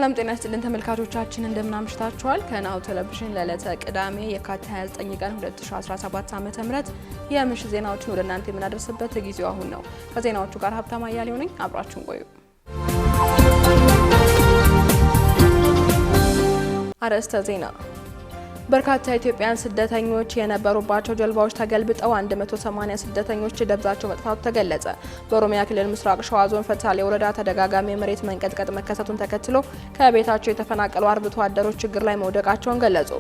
ሰላም ጤና ይስጥልን ተመልካቾቻችን እንደምን አምሽታችኋል። ከናሁ ቴሌቪዥን ለዕለተ ቅዳሜ የካቲት 29 ቀን 2017 ዓ.ም የምሽት ዜናዎችን ወደ እናንተ የምናደርስበት ጊዜው አሁን ነው። ከዜናዎቹ ጋር ሀብታማ አያሌው ነኝ። አብራችሁን ቆዩ። አርዕስተ ዜና በርካታ ኢትዮጵያውያን ስደተኞች የነበሩባቸው ጀልባዎች ተገልብጠው 180 ስደተኞች ደብዛቸው መጥፋቱ ተገለጸ። በኦሮሚያ ክልል ምስራቅ ሸዋ ዞን ፈታሌ ወረዳ ተደጋጋሚ የመሬት መንቀጥቀጥ መከሰቱን ተከትሎ ከቤታቸው የተፈናቀሉ አርብቶ አደሮች ችግር ላይ መውደቃቸውን ገለጹ።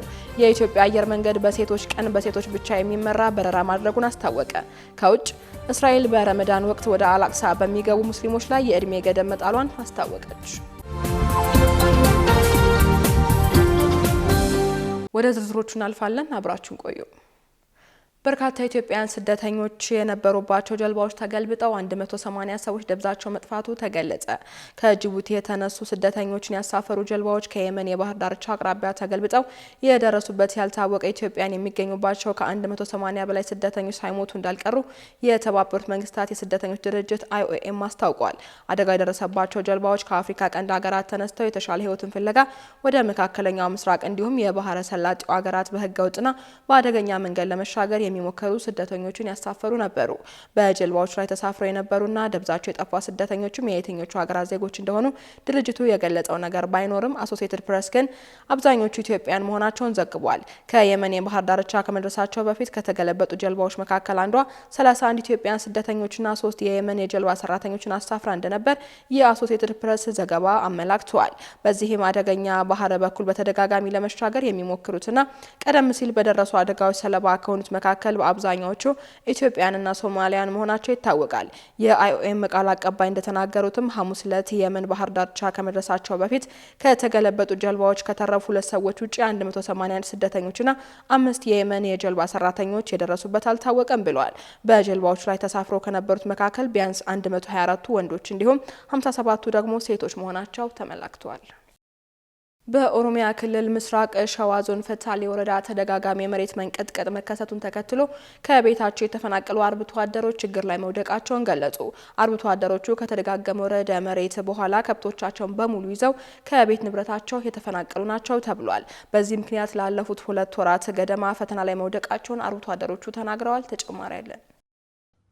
የኢትዮጵያ አየር መንገድ በሴቶች ቀን በሴቶች ብቻ የሚመራ በረራ ማድረጉን አስታወቀ። ከውጭ እስራኤል በረመዳን ወቅት ወደ አላቅሳ በሚገቡ ሙስሊሞች ላይ የእድሜ ገደብ መጣሏን አስታወቀች። ወደ ዝርዝሮቹ እናልፋለን። አብራችሁን ቆዩ። በርካታ ኢትዮጵያውያን ስደተኞች የነበሩባቸው ጀልባዎች ተገልብጠው 180 ሰዎች ደብዛቸው መጥፋቱ ተገለጸ። ከጅቡቲ የተነሱ ስደተኞችን ያሳፈሩ ጀልባዎች ከየመን የባህር ዳርቻ አቅራቢያ ተገልብጠው የደረሱበት ያልታወቀ ኢትዮጵያውያን የሚገኙባቸው ከ180 በላይ ስደተኞች ሳይሞቱ እንዳልቀሩ የተባበሩት መንግስታት የስደተኞች ድርጅት IOM አስታውቋል። አደጋ የደረሰባቸው ጀልባዎች ከአፍሪካ ቀንድ ሀገራት ተነስተው የተሻለ ሕይወትን ፍለጋ ወደ መካከለኛው ምስራቅ እንዲሁም የባህረ ሰላጤው ሀገራት በህገ ወጥና በአደገኛ መንገድ ለመሻገር የሚሞከሩ ስደተኞችን ያሳፈሩ ነበሩ። በጀልባዎች ላይ ተሳፍረው የነበሩና ደብዛቸው የጠፋ ስደተኞችም የየትኞቹ ሀገራት ዜጎች እንደሆኑ ድርጅቱ የገለጸው ነገር ባይኖርም አሶሲኤትድ ፕሬስ ግን አብዛኞቹ ኢትዮጵያውያን መሆናቸውን ዘግቧል። ከየመን የባህር ዳርቻ ከመድረሳቸው በፊት ከተገለበጡ ጀልባዎች መካከል አንዷ 31 ኢትዮጵያውያን ስደተኞችና 3 የየመን የጀልባ ሰራተኞችን አሳፍራ እንደነበር የአሶሲኤትድ ፕሬስ ዘገባ አመላክቷል። በዚህም አደገኛ ባህር በኩል በተደጋጋሚ ለመሻገር የሚሞክሩትና ቀደም ሲል በደረሱ አደጋዎች ሰለባ ከሆኑት መካከል በአብዛኛዎቹ ኢትዮጵያውያንና ሶማሊያን መሆናቸው ይታወቃል። የአይኦኤም ቃል አቀባይ እንደተናገሩትም ሐሙስ ዕለት የመን ባህር ዳርቻ ከመድረሳቸው በፊት ከተገለበጡ ጀልባዎች ከተረፉ 2 ሰዎች ውጪ 181 ስደተኞችና 5 የየመን የጀልባ ሰራተኞች የደረሱበት አልታወቀም ብለዋል። በጀልባዎቹ ላይ ተሳፍረው ከነበሩት መካከል ቢያንስ 124ቱ ወንዶች እንዲሁም 57ቱ ደግሞ ሴቶች መሆናቸው ተመላክቷል። በኦሮሚያ ክልል ምስራቅ ሸዋ ዞን ፈታሌ ወረዳ ተደጋጋሚ የመሬት መንቀጥቀጥ መከሰቱን ተከትሎ ከቤታቸው የተፈናቀሉ አርብቶ አደሮች ችግር ላይ መውደቃቸውን ገለጹ። አርብቶ አደሮቹ ከተደጋገመ ርዕደ መሬት በኋላ ከብቶቻቸውን በሙሉ ይዘው ከቤት ንብረታቸው የተፈናቀሉ ናቸው ተብሏል። በዚህ ምክንያት ላለፉት 2 ወራት ገደማ ፈተና ላይ መውደቃቸውን አርብቶ አደሮቹ ተናግረዋል። ተጨማሪ ያለን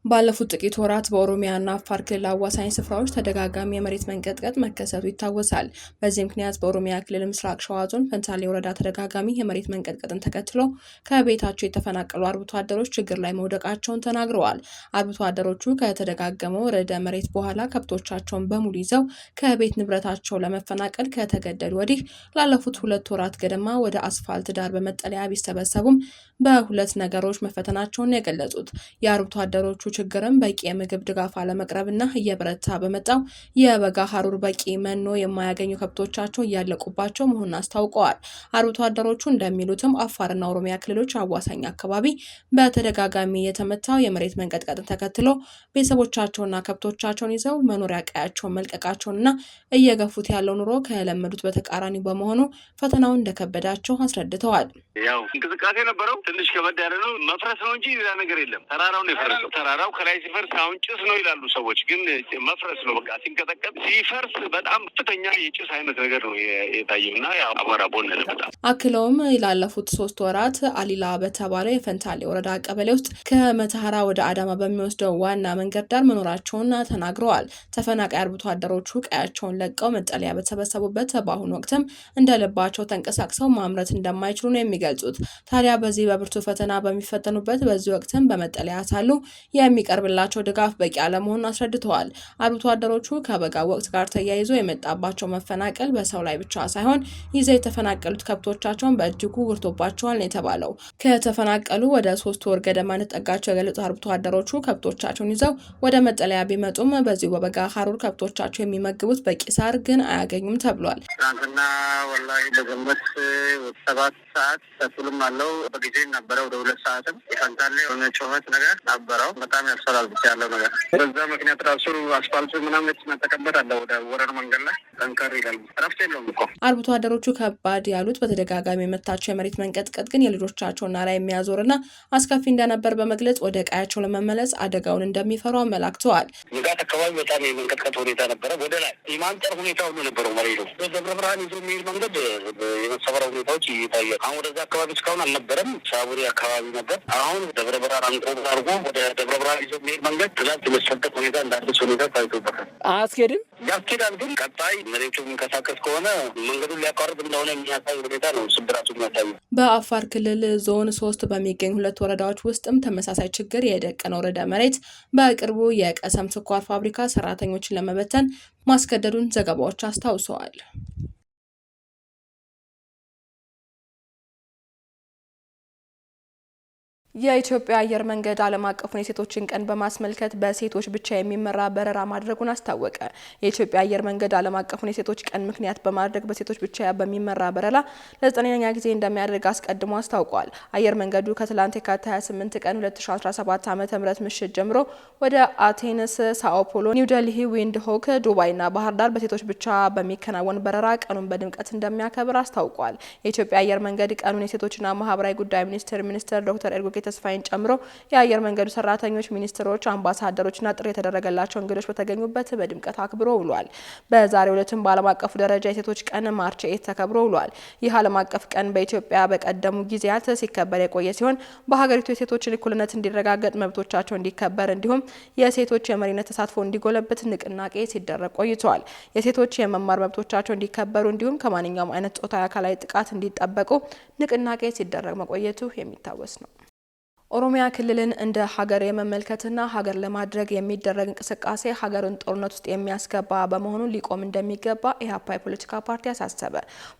ባለፉት ጥቂት ወራት በኦሮሚያና አፋር ክልል አዋሳኝ ስፍራዎች ተደጋጋሚ የመሬት መንቀጥቀጥ መከሰቱ ይታወሳል። በዚህ ምክንያት በኦሮሚያ ክልል ምስራቅ ሸዋ ዞን ፈንታሌ ወረዳ ተደጋጋሚ የመሬት መንቀጥቀጥን ተከትሎ ከቤታቸው የተፈናቀሉ አርብቶ አደሮች ችግር ላይ መውደቃቸውን ተናግረዋል። አርብቶ አደሮቹ ከተደጋገመው ርዕደ መሬት በኋላ ከብቶቻቸውን በሙሉ ይዘው ከቤት ንብረታቸው ለመፈናቀል ከተገደዱ ወዲህ ላለፉት 2 ወራት ገደማ ወደ አስፋልት ዳር በመጠለያ ቢሰበሰቡም በሁለት ነገሮች መፈተናቸውን የገለጹት የአርብቶ አደሮቹ ችግርም በቂ የምግብ ድጋፍ አለመቅረብና እየበረታ በመጣው የበጋ ሀሩር በቂ መኖ የማያገኙ ከብቶቻቸው እያለቁባቸው መሆኑን አስታውቀዋል። አርብቶ አደሮቹ እንደሚሉትም አፋርና ኦሮሚያ ክልሎች አዋሳኝ አካባቢ በተደጋጋሚ የተመታው የመሬት መንቀጥቀጥን ተከትሎ ቤተሰቦቻቸውና ከብቶቻቸውን ይዘው መኖሪያ ቀያቸውን መልቀቃቸውንና እየገፉት ያለው ኑሮ ከለመዱት በተቃራኒ በመሆኑ ፈተናውን እንደከበዳቸው አስረድተዋል። ያው እንቅስቃሴ ነበረው ትንሽ ከበድ ያለ ነው። መፍረስ ነው እንጂ ሌላ ነገር የለም። ተራራው ነው የፈረሰው። ተራራው ከላይ ሲፈርስ አሁን ጭስ ነው ይላሉ ሰዎች፣ ግን መፍረስ ነው። በቃ ሲንቀጠቀጥ ሲፈርስ በጣም ከፍተኛ የጭስ አይነት ነገር ነው የታየውና ያው አቧራ ቦነነ በጣም። አክለውም ላለፉት 3 ወራት አሊላ በተባለ የፈንታሌ ወረዳ ቀበሌ ውስጥ ከመተሐራ ወደ አዳማ በሚወስደው ዋና መንገድ ዳር መኖራቸውን ተናግረዋል። ተፈናቃይ አርብቶ አደሮቹ ቀያቸውን ለቀው መጠለያ በተሰበሰቡበት በአሁኑ ወቅትም እንደልባቸው ተንቀሳቅሰው ማምረት እንደማይችሉ ነው የሚገልጹት። ታዲያ በዚህ በብርቱ ፈተና በሚፈተኑበት በዚህ ወቅትም በመጠለያ ሳሉ የሚቀርብላቸው ድጋፍ በቂ አለመሆኑን አስረድተዋል። አርብቶ አደሮቹ ከበጋ ወቅት ጋር ተያይዞ የመጣባቸው መፈናቀል በሰው ላይ ብቻ ሳይሆን ይዘው የተፈናቀሉት ከብቶቻቸውን በእጅጉ ጎድቶባቸዋል ነው የተባለው። ከተፈናቀሉ ወደ 3 ወር ገደማ እንደጠጋቸው የገለጹት አርብቶ አደሮቹ ከብቶቻቸውን ይዘው ወደ መጠለያ ቢመጡም በዚሁ በበጋ ሀሩር ከብቶቻቸው የሚመግቡት በቂ ሳር ግን አያገኙም ተብሏል። ትናንትና ወላሂ በግምት 7 ሰዓት ተኩልም አለው በጊዜ ነበረ ወደ 2 ሰዓትም የፈንታሌ የሆነ ጩኸት ነገር ነበረው። በጣም ያስፈራል ብቻ ያለው ነገር። በዛ ምክንያት ራሱ አስፋልቱ ምናምን የተነጠቀበት አለ ወደ ወረር መንገድ ላይ ጠንከር ይላል። እረፍት የለውም እኮ። አርብቶ አደሮቹ ከባድ ያሉት በተደጋጋሚ የመታቸው የመሬት መንቀጥቀጥ ግን የልጆቻቸውና ላይ የሚያዞርና አስከፊ እንደነበር በመግለጽ ወደ ቀያቸው ለመመለስ አደጋውን እንደሚፈሩ አመላክተዋል። ንጋት አካባቢ በጣም የመንቀጥቀጥ ሁኔታ ነበረ። ወደ ላይ የማንጠር ሁኔታ ሁሉ ነበረው መሬቱ። በደብረ ብርሃን ይዞ የሚሄድ መንገድ የመሰበረ ሁኔታዎች እየታየ አሁን ወደዛ አካባቢ እስካሁን አልነበረም። ሳቡሪ አካባቢ ነበር። አሁን ደብረ ብርሃን አንቆብ አድርጎ ወደ ደብረ ብርሃን ይዞ የሚሄድ መንገድ ትላንት የመሰጠት ሁኔታ እንዳዲስ ሁኔታ ታይቶበታል። አያስኬድም ያስኬዳል፣ ግን ቀጣይ መሬቱ የሚንቀሳቀስ ከሆነ መንገዱን ሊያቋርጥ እንደሆነ የሚያሳይ ሁኔታ ነው ስብራቱ የሚያሳዩ። በአፋር ክልል ዞን 3 በሚገኙ 2 ወረዳዎች ውስጥም ተመሳሳይ ችግር የደቀነው ርዕደ መሬት በቅርቡ የቀሰም ስኳር ፋብሪካ ሰራተኞችን ለመበተን ማስገደዱን ዘገባዎች አስታውሰዋል። የኢትዮጵያ አየር መንገድ ዓለም አቀፉን የሴቶችን ቀን በማስመልከት በሴቶች ብቻ የሚመራ በረራ ማድረጉን አስታወቀ። የኢትዮጵያ አየር መንገድ ዓለም አቀፉን የሴቶች ቀን ምክንያት በማድረግ በሴቶች ብቻ በሚመራ በረራ ለ9ኛ ጊዜ እንደሚያደርግ አስቀድሞ አስታውቋል። አየር መንገዱ ከትላንት የካቲት 28 ቀን 2017 ዓ.ም ምሽት ጀምሮ ወደ አቴንስ፣ ሳኦ ፖሎ፣ ኒው ዴልሂ፣ ዊንድ ሆክ፣ ዱባይና ባህር ዳር በሴቶች ብቻ በሚከናወን በረራ ቀኑን በድምቀት እንደሚያከብር አስታውቋል። የኢትዮጵያ አየር መንገድ ቀኑን የሴቶችና ማህበራዊ ጉዳይ ሚኒስትር ዶክተር ኤርጎጌ ተስፋዬን ጨምሮ የአየር መንገዱ ሰራተኞች፣ ሚኒስትሮች፣ አምባሳደሮችና ጥሪ የተደረገላቸው እንግዶች በተገኙበት በድምቀት አክብሮ ውሏል። በዛሬው ዕለትም በዓለም አቀፉ ደረጃ የሴቶች ቀን ማርች 8 ተከብሮ ውሏል። ይህ ዓለም አቀፍ ቀን በኢትዮጵያ በቀደሙ ጊዜያት ሲከበር የቆየ ሲሆን በሀገሪቱ የሴቶችን እኩልነት እንዲረጋገጥ፣ መብቶቻቸው እንዲከበር እንዲሁም የሴቶች የመሪነት ተሳትፎ እንዲጎለብት ንቅናቄ ሲደረግ ቆይቷል። የሴቶች የመማር መብቶቻቸው እንዲከበሩ እንዲሁም ከማንኛውም አይነት ጾታዊ አካላዊ ጥቃት እንዲጠበቁ ንቅናቄ ሲደረግ መቆየቱ የሚታወስ ነው። ኦሮሚያ ክልልን እንደ ሀገር የመመልከትና ሀገር ለማድረግ የሚደረግ እንቅስቃሴ ሀገርን ጦርነት ውስጥ የሚያስገባ በመሆኑ ሊቆም እንደሚገባ ኢህአፓ የፖለቲካ ፓርቲ አሳሰበ።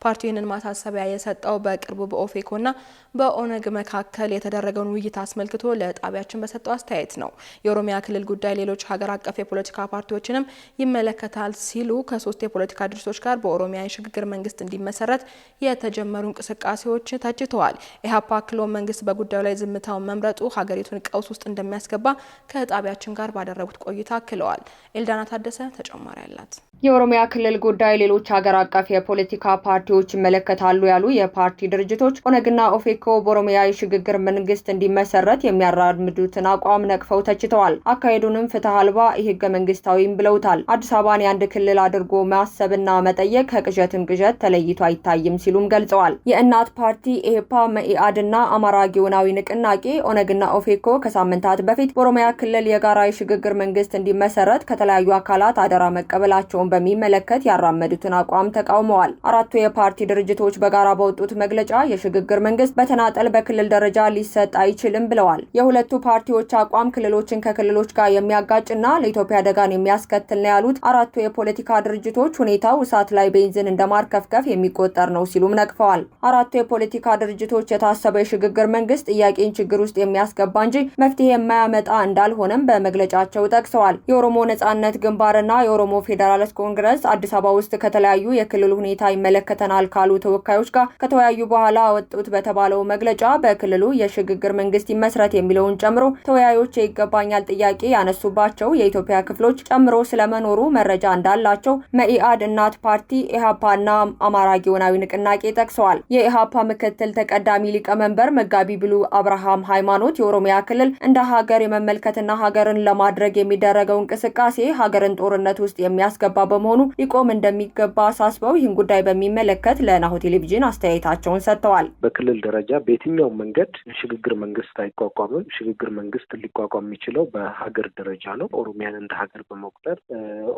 ፓርቲው ይህንን ማሳሰቢያ የሰጠው በቅርቡ በኦፌኮና በኦነግ መካከል የተደረገውን ውይይት አስመልክቶ ለጣቢያችን በሰጠው አስተያየት ነው። የኦሮሚያ ክልል ጉዳይ ሌሎች ሀገር አቀፍ የፖለቲካ ፓርቲዎችንም ይመለከታል ሲሉ ከ3 የፖለቲካ ድርጅቶች ጋር በኦሮሚያ የሽግግር መንግስት እንዲመሰረት የተጀመሩ እንቅስቃሴዎች ተችተዋል። ኢህአፓ ክሎ መንግስት በጉዳዩ ላይ ዝምታውን መምረጡ ሀገሪቱን ቀውስ ውስጥ እንደሚያስገባ ከጣቢያችን ጋር ባደረጉት ቆይታ አክለዋል። ኤልዳና ታደሰ ተጨማሪ አላት። የኦሮሚያ ክልል ጉዳይ ሌሎች ሀገር አቀፍ የፖለቲካ ፓርቲዎች ይመለከታሉ ያሉ የፓርቲ ድርጅቶች ኦነግና ኦፌኮ በኦሮሚያ የሽግግር መንግስት እንዲመሰረት የሚያራምዱትን አቋም ነቅፈው ተችተዋል። አካሄዱንም ፍትህ አልባ የህገ መንግስታዊም ብለውታል። አዲስ አበባን የአንድ ክልል አድርጎ ማሰብና መጠየቅ ከቅዠትም ቅዠት ተለይቶ አይታይም ሲሉም ገልጸዋል። የእናት ፓርቲ፣ ኢህአፓ፣ መኢአድና አማራ ጊዮናዊ ንቅናቄ ኦነግና ኦፌኮ ከሳምንታት በፊት በኦሮሚያ ክልል የጋራ የሽግግር መንግስት እንዲመሰረት ከተለያዩ አካላት አደራ መቀበላቸውን በሚመለከት ያራመዱትን አቋም ተቃውመዋል። አራቱ የፓርቲ ድርጅቶች በጋራ በወጡት መግለጫ የሽግግር መንግስት በተናጠል በክልል ደረጃ ሊሰጥ አይችልም ብለዋል። የሁለቱ ፓርቲዎች አቋም ክልሎችን ከክልሎች ጋር የሚያጋጭና ለኢትዮጵያ አደጋን የሚያስከትል ነው ያሉት አራቱ የፖለቲካ ድርጅቶች ሁኔታው እሳት ላይ ቤንዚን እንደማርከፍከፍ የሚቆጠር ነው ሲሉም ነቅፈዋል። አራቱ የፖለቲካ ድርጅቶች የታሰበው የሽግግር መንግስት ጥያቄን ችግር ውስጥ የሚያስገባ እንጂ መፍትሄ የማያመጣ እንዳልሆነም በመግለጫቸው ጠቅሰዋል። የኦሮሞ ነጻነት ግንባርና የኦሮሞ ፌዴራሊስት ኮንግረስ አዲስ አበባ ውስጥ ከተለያዩ የክልሉ ሁኔታ ይመለከተናል ካሉ ተወካዮች ጋር ከተወያዩ በኋላ ወጡት በተባለው መግለጫ በክልሉ የሽግግር መንግስት ይመስረት የሚለውን ጨምሮ ተወያዮች የይገባኛል ጥያቄ ያነሱባቸው የኢትዮጵያ ክፍሎች ጨምሮ ስለመኖሩ መረጃ እንዳላቸው መኢአድ፣ እናት ፓርቲ፣ ኢህአፓና አማራ ጊዮናዊ ንቅናቄ ጠቅሰዋል። የኢህአፓ ምክትል ተቀዳሚ ሊቀመንበር መጋቢ ብሉ አብርሃም ሃይማኖት የኦሮሚያ ክልል እንደ ሀገር የመመልከትና ሀገርን ለማድረግ የሚደረገው እንቅስቃሴ ሀገርን ጦርነት ውስጥ የሚያስገባ በመሆኑ ሊቆም እንደሚገባ አሳስበው ይህን ጉዳይ በሚመለከት ለናሁ ቴሌቪዥን አስተያየታቸውን ሰጥተዋል። በክልል ደረጃ በየትኛውም መንገድ ሽግግር መንግስት አይቋቋምም። ሽግግር መንግስት ሊቋቋም የሚችለው በሀገር ደረጃ ነው። ኦሮሚያን እንደ ሀገር በመቁጠር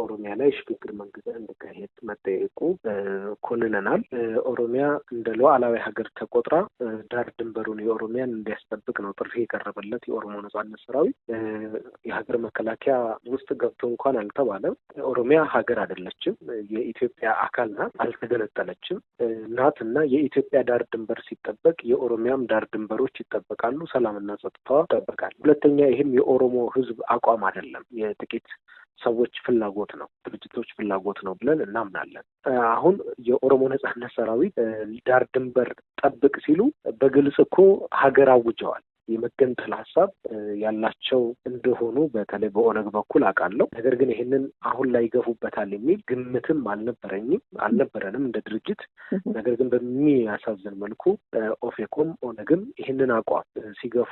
ኦሮሚያ ላይ ሽግግር መንግስት እንዲካሄድ መጠየቁ ኮንነናል። ኦሮሚያ እንደ ሉዓላዊ ሀገር ተቆጥራ ዳር ድንበሩን የኦሮሚያን እንዲያስጠብቅ ነው ጥሪ የቀረበለት የኦሮሞ ነጻነት ሰራዊት። የሀገር መከላከያ ውስጥ ገብቶ እንኳን አልተባለም። ኦሮሚያ ሀገር አይደለችም፣ የኢትዮጵያ አካል ናት፣ አልተገነጠለችም ናት እና የኢትዮጵያ ዳር ድንበር ሲጠበቅ የኦሮሚያም ዳር ድንበሮች ይጠበቃሉ፣ ሰላምና ጸጥታዋ ይጠበቃል። ሁለተኛ ይህም የኦሮሞ ህዝብ አቋም አይደለም፣ የጥቂት ሰዎች ፍላጎት ነው፣ ድርጅቶች ፍላጎት ነው ብለን እናምናለን። አሁን የኦሮሞ ነጻነት ሰራዊት ዳር ድንበር ጠብቅ ሲሉ በግልጽ እኮ ሀገር አውጀዋል። የመገንጠል ሀሳብ ያላቸው እንደሆኑ በተለይ በኦነግ በኩል አውቃለሁ። ነገር ግን ይህንን አሁን ላይ ይገፉበታል የሚል ግምትም አልነበረንም እንደ ድርጅት። ነገር ግን በሚያሳዝን መልኩ ኦፌኮም ኦነግም ይህንን አቋም ሲገፉ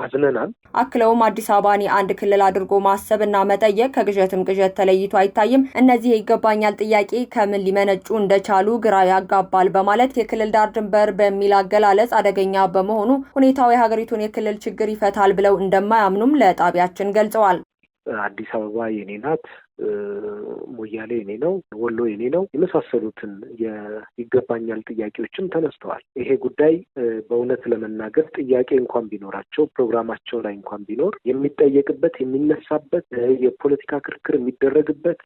አዝነናል። አክለውም አዲስ አበባን የአንድ ክልል አድርጎ ማሰብና መጠየቅ ከቅዠትም ቅዠት ተለይቶ አይታይም። እነዚህ ይገባኛል ጥያቄ ከምን ሊመነጩ እንደቻሉ ግራ ያጋባል በማለት የክልል ዳር ድንበር በሚል አገላለጽ አደገኛ በመሆኑ ሁኔታው የሀገሪቱን የክልል ችግር ይፈታል ብለው እንደማያምኑም ለጣቢያችን ገልጸዋል። አዲስ አበባ የኔ ናት፣ ሞያሌ የኔ ነው፣ ወሎ የኔ ነው የመሳሰሉትን ይገባኛል ጥያቄዎችም ተነስተዋል። ይሄ ጉዳይ በእውነት ለመናገር ጥያቄ እንኳን ቢኖራቸው ፕሮግራማቸው ላይ እንኳን ቢኖር የሚጠየቅበት የሚነሳበት የፖለቲካ ክርክር የሚደረግበት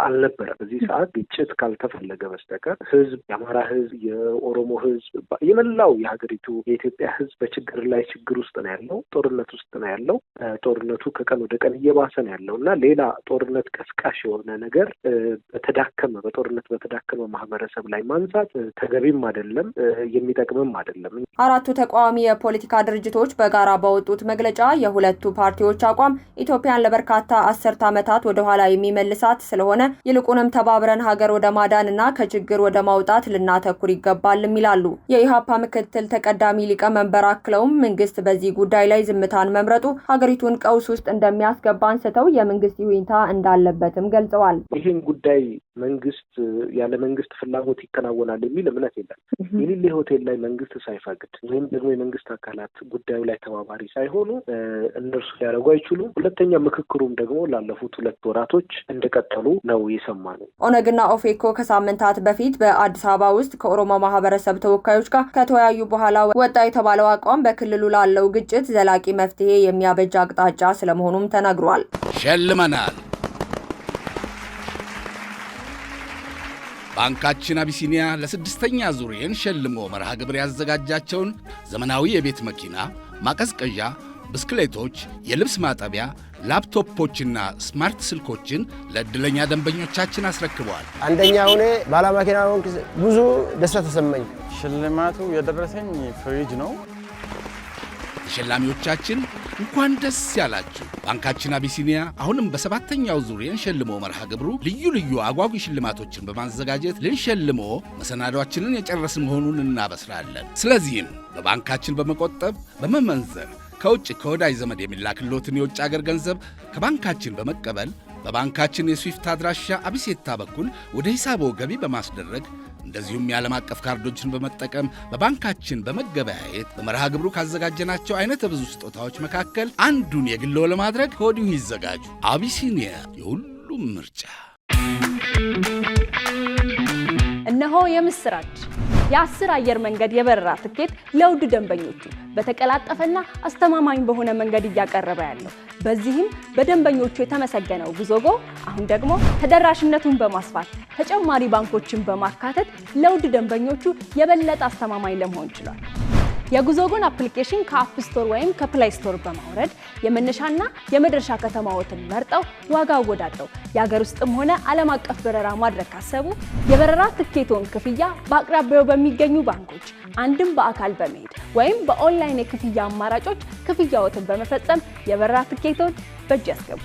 አልነበረም። በዚህ ሰዓት ግጭት ካልተፈለገ በስተቀር ህዝብ፣ የአማራ ህዝብ፣ የኦሮሞ ህዝብ፣ የመላው የሀገሪቱ የኢትዮጵያ ህዝብ በችግር ላይ ችግር ውስጥ ነው ያለው፣ ጦርነት ውስጥ ነው ያለው። ጦርነቱ ከቀን ወደ ቀን እየባሰ ነው ያለው እና ሌላ ጦርነት ቀስቃሽ የሆነ ነገር በጦርነት በተዳከመ ማህበረሰብ ላይ ማንሳት ተገቢም አይደለም፣ የሚጠቅምም አይደለም። አራቱ ተቃዋሚ የፖለቲካ ድርጅቶች በጋራ ባወጡት መግለጫ የሁለቱ ፓርቲዎች አቋም ኢትዮጵያን ለበርካታ አስርት ዓመታት ወደ ኋላ የሚመልሳት ስለሆነ ይልቁንም ተባብረን ሀገር ወደ ማዳንና ከችግር ወደ ማውጣት ልናተኩር ይገባልም ይላሉ። የኢሃፓ ምክትል ተቀዳሚ ሊቀመንበር አክለውም መንግስት በዚህ ጉዳይ ላይ ዝምታን መምረጡ ሀገሪቱን ቀውስ ውስጥ እንደሚያስገባ አንስተው የመንግስት ይሁንታ እንዳለበትም ገልጸዋል። ይህን ጉዳይ መንግስት ያለ መንግስት ፍላጎት ይከናወናል የሚል እምነት የለም። የሌለ ሆቴል ላይ መንግስት ሳይፈቅድ ወይም ደግሞ የመንግስት አካላት ጉዳዩ ላይ ተባባሪ ሳይሆኑ እነርሱ ሊያደርጉ አይችሉም። ሁለተኛ ምክክሩም ደግሞ ላለፉት 2 ወራቶች እንደቀጠሉ ነው የሰማነው። ኦነግና ኦፌኮ ከሳምንታት በፊት በአዲስ አበባ ውስጥ ከኦሮሞ ማህበረሰብ ተወካዮች ጋር ከተወያዩ በኋላ ወጣ የተባለው አቋም በክልሉ ላለው ግጭት ዘላቂ መፍትሄ የሚያበጅ አቅጣጫ ስለመሆኑም ተነግሯል። ሸልመናል። ባንካችን አቢሲኒያ ለ6ኛ ዙር የሸልሞ መርሃ ግብር ያዘጋጃቸውን ዘመናዊ የቤት መኪና፣ ማቀዝቀዣ፣ ብስክሌቶች፣ የልብስ ማጠቢያ፣ ላፕቶፖችና ስማርት ስልኮችን ለዕድለኛ ደንበኞቻችን አስረክበዋል። አንደኛ ሆነ ባለመኪና ብዙ ደስታ ተሰማኝ። ሽልማቱ የደረሰኝ ፍሪጅ ነው። ተሸላሚዎቻችን እንኳን ደስ ያላችሁ። ባንካችን አቢሲኒያ አሁንም በ7ኛው ዙር የሸልሞ መርሃ ግብሩ ልዩ ልዩ አጓጊ ሽልማቶችን በማዘጋጀት ልንሸልሞ መሰናዷችንን የጨረስን መሆኑን እናበስራለን። ስለዚህም በባንካችን በመቆጠብ በመመንዘር ከውጭ ከወዳጅ ዘመድ የሚላክሎትን የውጭ አገር ገንዘብ ከባንካችን በመቀበል በባንካችን የስዊፍት አድራሻ አቢሴታ በኩል ወደ ሂሳቦ ገቢ በማስደረግ እንደዚሁም የዓለም አቀፍ ካርዶችን በመጠቀም በባንካችን በመገበያየት በመርሃ ግብሩ ካዘጋጀናቸው አይነት ብዙ ስጦታዎች መካከል አንዱን የግሎ ለማድረግ ከወዲሁ ይዘጋጁ። አቢሲኒያ የሁሉም ምርጫ። እነሆ የምስራች! የ10 አየር መንገድ የበረራ ትኬት ለውድ ደንበኞቹ በተቀላጠፈና አስተማማኝ በሆነ መንገድ እያቀረበ ያለው። በዚህም በደንበኞቹ የተመሰገነው ጉዞጎ አሁን ደግሞ ተደራሽነቱን በማስፋት ተጨማሪ ባንኮችን በማካተት ለውድ ደንበኞቹ የበለጠ አስተማማኝ ለመሆን ችሏል። የጉዞጎን አፕሊኬሽን ከአፕ ስቶር ወይም ከፕላይ ስቶር በማውረድ የመነሻና የመድረሻ ከተማዎትን መርጠው ዋጋ አወዳድረው የሀገር ውስጥም ሆነ ዓለም አቀፍ በረራ ማድረግ ካሰቡ የበረራ ትኬቶን ክፍያ በአቅራቢያው በሚገኙ ባንኮች አንድም በአካል በመሄድ ወይም በኦንላይን የክፍያ አማራጮች ክፍያዎትን በመፈጸም የበረራ ትኬቶን በእጅ ያስገቡ።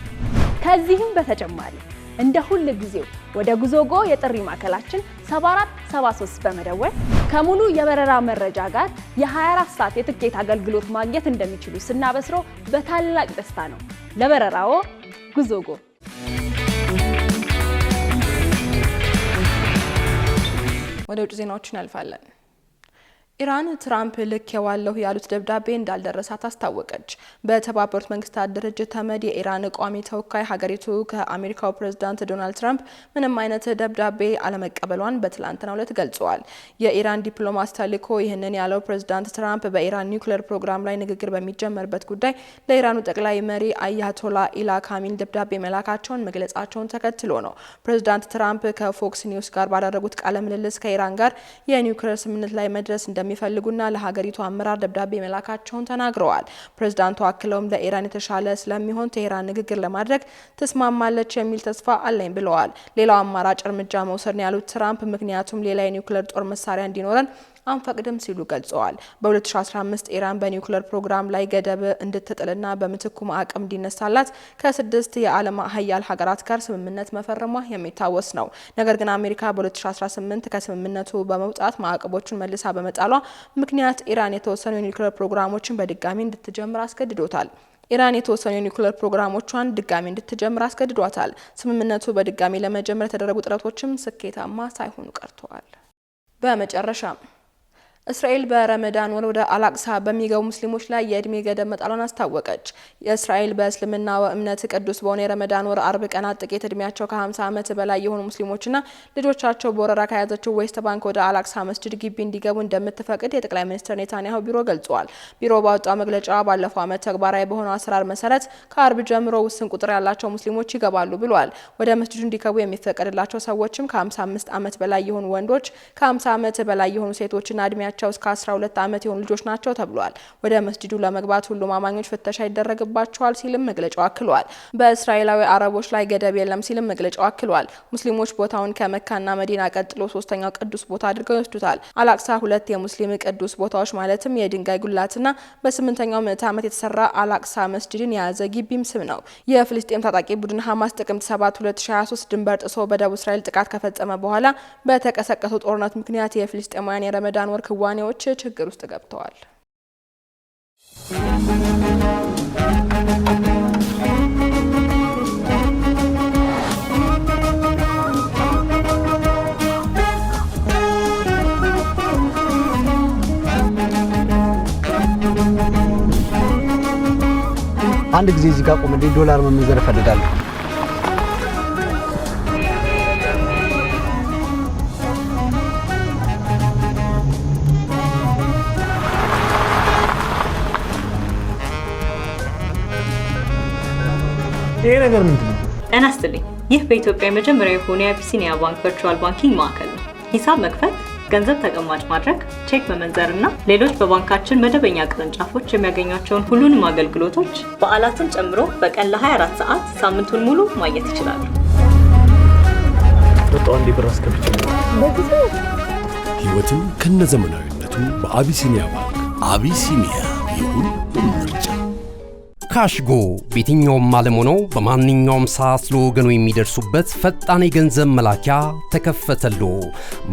ከዚህም በተጨማሪ እንደ ሁል ጊዜው ወደ ጉዞጎ የጥሪ ማዕከላችን 7473 በመደወል ከሙሉ የበረራ መረጃ ጋር የ24 ሰዓት የትኬት አገልግሎት ማግኘት እንደሚችሉ ስናበስሮ በታላቅ ደስታ ነው። ለበረራዎ ጉዞጎ። ወደ ውጭ ዜናዎች እናልፋለን። ኢራን ትራምፕ ልኬዋለሁ ያሉት ደብዳቤ እንዳልደረሳት አስታወቀች። በተባበሩት መንግስታት ድርጅት ተመድ የኢራን ቋሚ ተወካይ ሀገሪቱ ከአሜሪካው ፕሬዝዳንት ዶናልድ ትራምፕ ምንም አይነት ደብዳቤ አለመቀበሏን በትላንትናው ዕለት ገልጸዋል። የኢራን ዲፕሎማሲ ተልዕኮ ይህንን ያለው ፕሬዝዳንት ትራምፕ በኢራን ኒውክሌር ፕሮግራም ላይ ንግግር በሚጀመርበት ጉዳይ ለኢራኑ ጠቅላይ መሪ አያቶላ ኢላ ካሚኒ ደብዳቤ መላካቸውን መግለጻቸውን ተከትሎ ነው። ፕሬዝዳንት ትራምፕ ከፎክስ ኒውስ ጋር ባደረጉት ቃለ ምልልስ ከኢራን ጋር የኒውክሌር ስምምነት ላይ መድረስ እንደሚፈልጉና ለሀገሪቱ አመራር ደብዳቤ መላካቸውን ተናግረዋል። ፕሬዝዳንቱ አክለውም ለኢራን የተሻለ ስለሚሆን ቴህራን ንግግር ለማድረግ ተስማማለች የሚል ተስፋ አለኝ ብለዋል። ሌላው አማራጭ እርምጃ መውሰድ ነው ያሉት ትራምፕ ምክንያቱም ሌላ የኒውክሌር ጦር መሳሪያ እንዲኖረን አንፈቅድም ሲሉ ገልጸዋል። በ2015 ኢራን በኒውክሌር ፕሮግራም ላይ ገደብ እንድትጥልና በምትኩ ማዕቀብ እንዲነሳላት ከ6 የዓለም ሀያል ሀገራት ጋር ስምምነት መፈረሟ የሚታወስ ነው። ነገር ግን አሜሪካ በ2018 ከስምምነቱ በመውጣት ማዕቀቦቹን መልሳ በመጣሏ ምክንያት ኢራን የተወሰኑ የኒውክሌር ፕሮግራሞችን በድጋሚ እንድትጀምር አስገድዶታል። ኢራን የተወሰኑ የኒውክሌር ፕሮግራሞቿን ድጋሚ እንድትጀምር አስገድዷታል። ስምምነቱ በድጋሚ ለመጀመር የተደረጉ ጥረቶችም ስኬታማ ሳይሆኑ ቀርተዋል። በመጨረሻም እስራኤል በረመዳን ወር ወደ አላቅሳ በሚገቡ ሙስሊሞች ላይ የእድሜ ገደብ መጣሏን አስታወቀች። የእስራኤል በእስልምና እምነት ቅዱስ በሆነ የረመዳን ወር አርብ ቀናት ጥቂት እድሜያቸው ከ50 ዓመት በላይ የሆኑ ሙስሊሞችና ልጆቻቸው በወረራ ከያዘችው ዌስት ባንክ ወደ አላቅሳ መስጂድ ግቢ እንዲገቡ እንደምትፈቅድ የጠቅላይ ሚኒስትር ኔታንያሁ ቢሮ ገልጿል። ቢሮ ባወጣው መግለጫ ባለፈው ዓመት ተግባራዊ በሆነው አሰራር መሰረት ከአርብ ጀምሮ ውስን ቁጥር ያላቸው ሙስሊሞች ይገባሉ ብሏል። ወደ መስጂዱ እንዲገቡ የሚፈቀድላቸው ሰዎችም ከ55 ዓመት በላይ የሆኑ ወንዶች፣ ከ50 ዓመት በላይ የሆኑ ሴቶችና እድሜያቸው እስከ 12 ዓመት የሆኑ ልጆች ናቸው ተብሏል። ወደ መስጂዱ ለመግባት ሁሉም አማኞች ፍተሻ ይደረግባቸዋል ሲልም መግለጫው አክሏል። በእስራኤላዊ አረቦች ላይ ገደብ የለም ሲልም መግለጫው አክሏል። ሙስሊሞች ቦታውን ከመካና መዲና ቀጥሎ ሶስተኛው ቅዱስ ቦታ አድርገው ይወስዱታል። አላቅሳ ሁለት የሙስሊም ቅዱስ ቦታዎች ማለትም የድንጋይ ጉላትና በ8ኛው ምዕተ ዓመት የተሰራ አላቅሳ መስጂድን የያዘ ግቢም ስም ነው። የፍልስጤም ታጣቂ ቡድን ሐማስ ጥቅምት 7 2023 ድንበር ጥሶ በደቡብ እስራኤል ጥቃት ከፈጸመ በኋላ በተቀሰቀሰው ጦርነት ምክንያት የፍልስጤማውያን የረመዳን ወር ዋኔዎች ችግር ውስጥ ገብተዋል። አንድ ጊዜ እዚህ ጋር ቆም፣ ዶላር መመንዘር እፈልጋለሁ። ይሄ ነገር ምንድን ነው? ጤና ይስጥልኝ። ይህ በኢትዮጵያ የመጀመሪያ የሆነ የአቢሲኒያ ባንክ ቨርቹዋል ባንኪንግ ማዕከል ነው። ሂሳብ መክፈት፣ ገንዘብ ተቀማጭ ማድረግ፣ ቼክ መመንዘር እና ሌሎች በባንካችን መደበኛ ቅርንጫፎች የሚያገኟቸውን ሁሉንም አገልግሎቶች በዓላትን ጨምሮ በቀን ለ24 ሰዓት ሳምንቱን ሙሉ ማግኘት ይችላሉ። ወጣው እንዴ ብር አስከፍቼ ህይወትን ከነዘመናዊነቱ በአቢሲኒያ ባንክ። አቢሲኒያ ይሁን ምርጫ። ካሽጎ በየትኛውም ዓለም ሆነው በማንኛውም ሰዓት ለወገኑ የሚደርሱበት ፈጣን የገንዘብ መላኪያ ተከፈተሎ።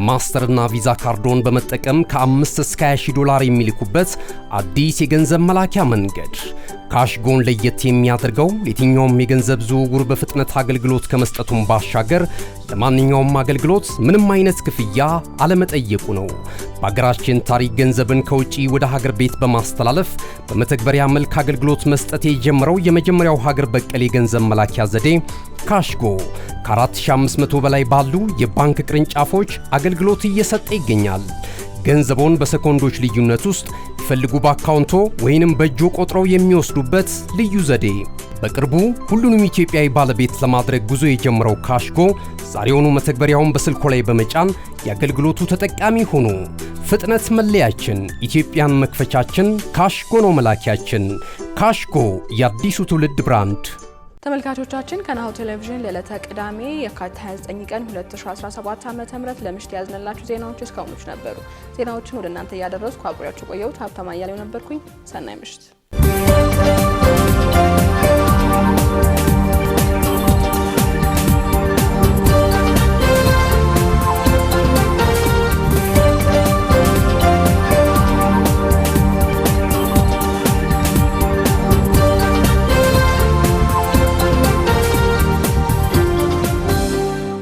ማስተርና ቪዛ ካርዶን በመጠቀም ከ5 እስከ 20 ዶላር የሚልኩበት አዲስ የገንዘብ መላኪያ መንገድ። ካሽጎን ለየት የሚያደርገው የትኛውም የገንዘብ ዝውውር በፍጥነት አገልግሎት ከመስጠቱም ባሻገር ለማንኛውም አገልግሎት ምንም አይነት ክፍያ አለመጠየቁ ነው። በሀገራችን ታሪክ ገንዘብን ከውጪ ወደ ሀገር ቤት በማስተላለፍ በመተግበሪያ መልክ አገልግሎት መስጠት የጀመረው የመጀመሪያው ሀገር በቀል የገንዘብ መላኪያ ዘዴ ካሽጎ ከ4500 በላይ ባሉ የባንክ ቅርንጫፎች አገልግሎት እየሰጠ ይገኛል። ገንዘቦን በሰኮንዶች ልዩነት ውስጥ ይፈልጉ በአካውንቶ ወይንም በእጆ ቆጥረው የሚወስዱበት ልዩ ዘዴ። በቅርቡ ሁሉንም ኢትዮጵያዊ ባለቤት ለማድረግ ጉዞ የጀመረው ካሽጎ ዛሬውኑ መተግበሪያውን በስልኮ ላይ በመጫን የአገልግሎቱ ተጠቃሚ ሆኑ። ፍጥነት መለያችን፣ ኢትዮጵያን መክፈቻችን፣ ካሽጎ ነው መላኪያችን። ካሽጎ የአዲሱ ትውልድ ብራንድ። ተመልካቾቻችን ከናሁ ቴሌቪዥን ለዕለተ ቅዳሜ የካቲት 29 ቀን 2017 ዓ.ም ለምሽት ያዝነላችሁ ዜናዎች እስካሁኖች ነበሩ። ዜናዎችን ወደ እናንተ እያደረስኩ አብሬያችሁ ቆየሁት። ሀብታማ እያሌው ነበርኩኝ። ሰናይ ምሽት።